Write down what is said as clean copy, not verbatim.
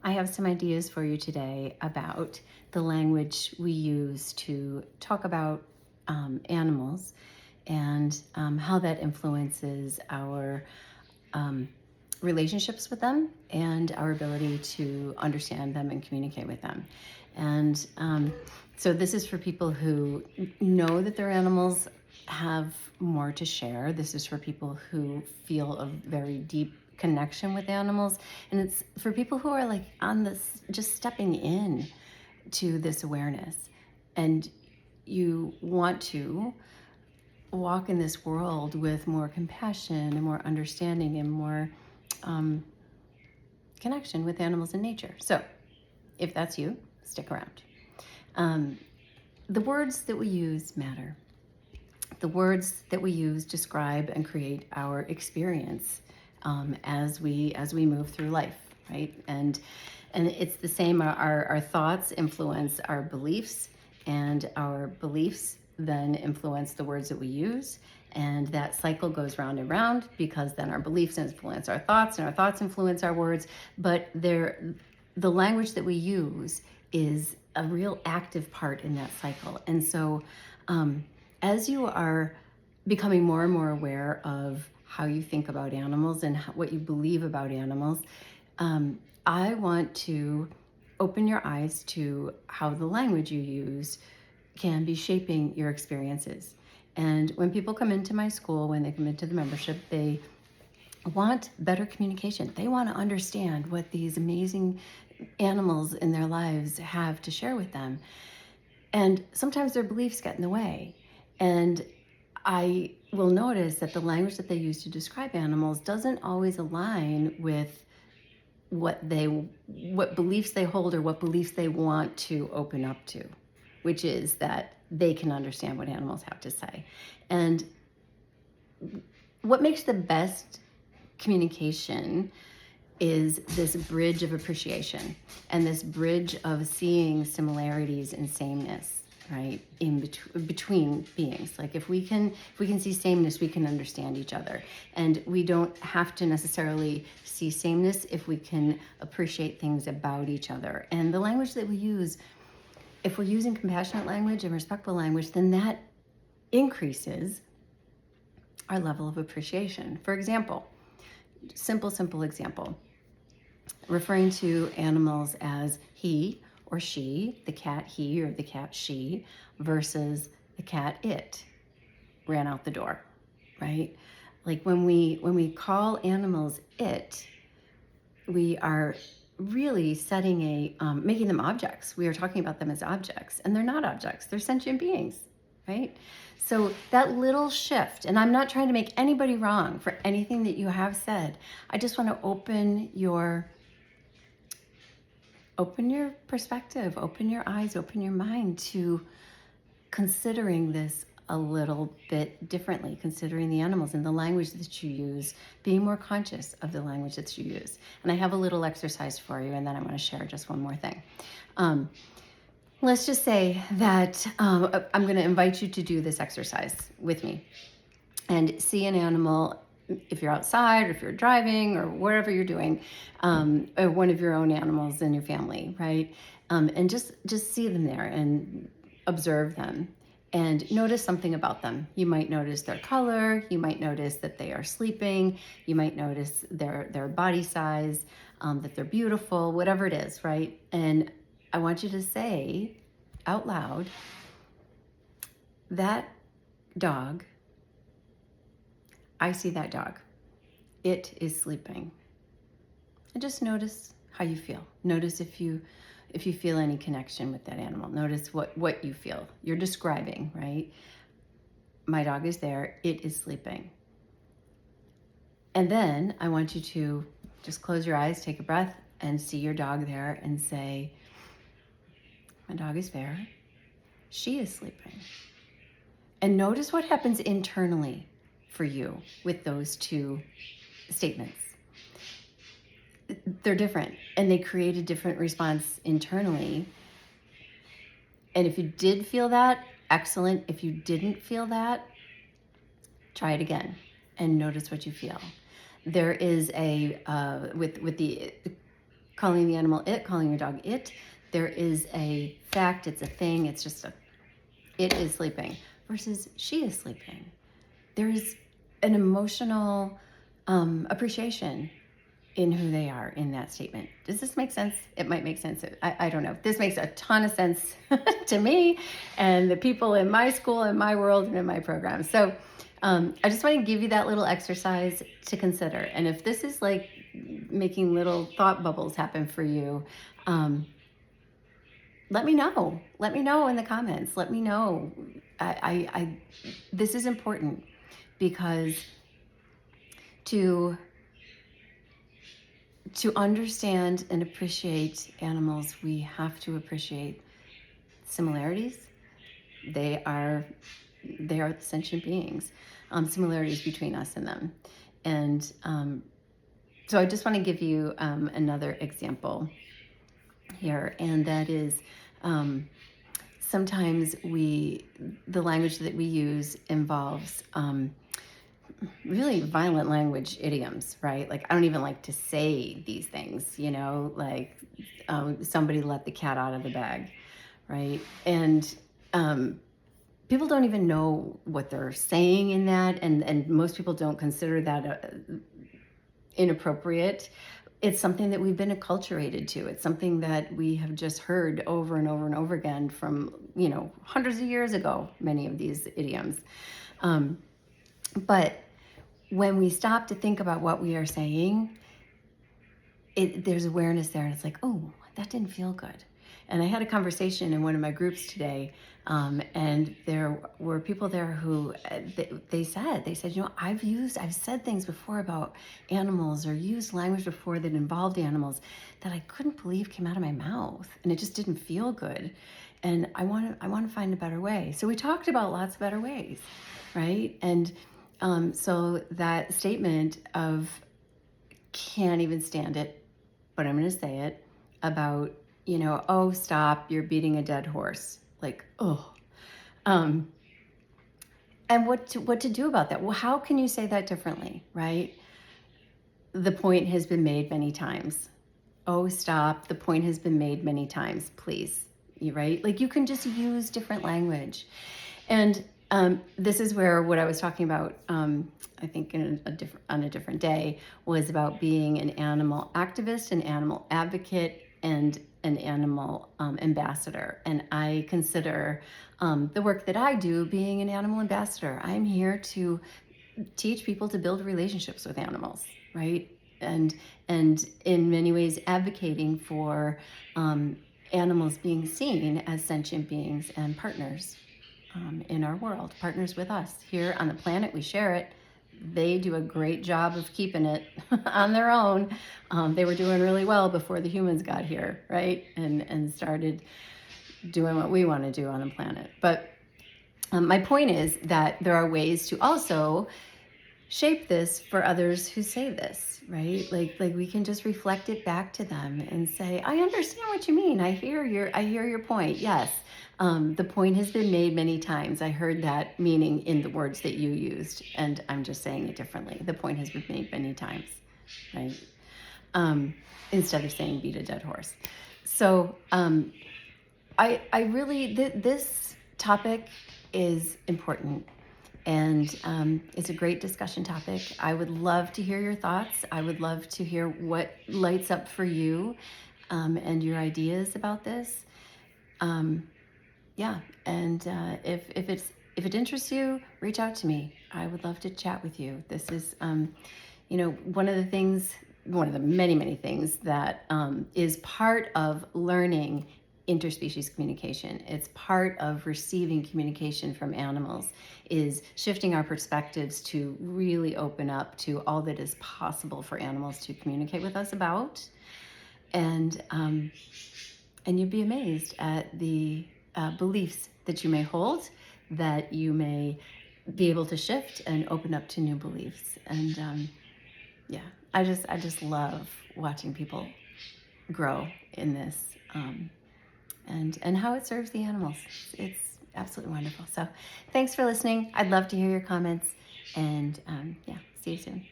I have some ideas for you today about the language we use to talk about animals and how that influences our um, relationships with them and our ability to understand them and communicate with them. And so this is for people who know that their animals have more to share. This is for people who feel a very deep connection with animals. And it's for people who are like on this, just stepping in to this awareness. And you want to walk in this world with more compassion and more understanding and more connection with animals and nature. So if that's you, stick around. The words that we use matter. The words that we use describe and create our experience as we move through life, right? And it's the same. Our thoughts influence our beliefs, and our beliefs then influence the words that we use. And that cycle goes round and round because then our beliefs influence our thoughts, and our thoughts influence our words. But the language that we use is a real active part in that cycle. And so as you are becoming more and more aware of how you think about animals and what you believe about animals, I want to open your eyes to how the language you use can be shaping your experiences. And when people come into my school, when they come into the membership, they want better communication. They want to understand what these amazing animals in their lives have to share with them. And sometimes their beliefs get in the way. And I will notice that the language that they use to describe animals doesn't always align with what beliefs they hold or what beliefs they want to open up to, which is that they can understand what animals have to say. And what makes the best communication is this bridge of appreciation and this bridge of seeing similarities and sameness, right, in between beings. Like if we can see sameness, we can understand each other. And we don't have to necessarily see sameness if we can appreciate things about each other. And the language that we use, if we're using compassionate language and respectful language, then that increases our level of appreciation. For example, simple example, referring to animals as he or she, the cat he or the cat she, versus the cat it ran out the door, right? Like when we call animals it, we are really setting making them objects. We are talking about them as objects, and they're not objects. They're sentient beings, right? So that little shift, and I'm not trying to make anybody wrong for anything that you have said. I just want to open your perspective, open your eyes, open your mind to considering this a little bit differently, considering the animals and the language that you use, being more conscious of the language that you use. And I have a little exercise for you, and then I want to share just one more thing. Let's just say that I'm going to invite you to do this exercise with me and see an animal, if you're outside or if you're driving or wherever you're doing, or one of your own animals in your family, right? And just see them there and observe them and notice something about them. You might notice their color. You might notice that they are sleeping. You might notice their body size, that they're beautiful, whatever it is, right? And I want you to say out loud, that dog, I see that dog. It is sleeping. And just notice how you feel. Notice if you feel any connection with that animal. Notice what you feel. You're describing, right? My dog is there. It is sleeping. And then I want you to just close your eyes, take a breath, and see your dog there and say, my dog is there. She is sleeping. And notice what happens internally for you with those two statements. They're different, and they create a different response internally. And if you did feel that, excellent. If you didn't feel that, try it again and notice what you feel. There is with the calling the animal it, calling your dog it. There is a fact, it's a thing, it's just it is sleeping versus she is sleeping. There is an emotional appreciation in who they are in that statement. Does this make sense? It might make sense. I don't know. This makes a ton of sense to me and the people in my school, in my world, and in my program. So I just want to give you that little exercise to consider. And if this is like making little thought bubbles happen for you, let me know. Let me know in the comments. Let me know. This is important because to understand and appreciate animals, we have to appreciate similarities. They are sentient beings. Similarities between us and them. And so I just want to give you another example here, and that is sometimes the language that we use involves really violent language idioms, right? Like, I don't even like to say these things, like somebody let the cat out of the bag, right? And people don't even know what they're saying in that, and most people don't consider that inappropriate. It's something that we've been acculturated to. It's something that we have just heard over and over and over again from, hundreds of years ago, many of these idioms. But when we stop to think about what we are saying, there's awareness there, and it's like, oh, that didn't feel good. And I had a conversation in one of my groups today, and there were people there who they said, I've said things before about animals or used language before that involved animals that I couldn't believe came out of my mouth, and it just didn't feel good. And I want to find a better way. So we talked about lots of better ways, right? And so that statement of can't even stand it, but I'm going to say it, about, oh, stop, you're beating a dead horse. Like, oh. And what to do about that? Well, how can you say that differently, right? The point has been made many times. Oh, stop, the point has been made many times, please. Right? Like, you can just use different language. And this is where what I was talking about, I think on a different day, was about being an animal activist, an animal advocate, and an animal ambassador. And I consider the work that I do being an animal ambassador. I'm here to teach people to build relationships with animals, right? And in many ways advocating for animals being seen as sentient beings and partners in our world, partners with us. Here on the planet, we share it. They do a great job of keeping it on their own. They were doing really well before the humans got here, right? And started doing what we want to do on the planet. But my point is that there are ways to also shape this for others who say this, right? Like we can just reflect it back to them and say, I understand what you mean. I hear your point. Yes. The point has been made many times. I heard that meaning in the words that you used, and I'm just saying it differently. The point has been made many times, right? Instead of saying beat a dead horse. So I really, this topic is important, and it's a great discussion topic. I would love to hear your thoughts. I would love to hear what lights up for you and your ideas about this. Yeah, and if it interests you, reach out to me. I would love to chat with you. This is, one of the many things that is part of learning interspecies communication. It's part of receiving communication from animals, is shifting our perspectives to really open up to all that is possible for animals to communicate with us about. And you'd be amazed at the beliefs that you may hold, that you may be able to shift and open up to new beliefs. And yeah, I just love watching people grow in this, and how it serves the animals. It's absolutely wonderful. So thanks for listening. I'd love to hear your comments, and yeah, see you soon.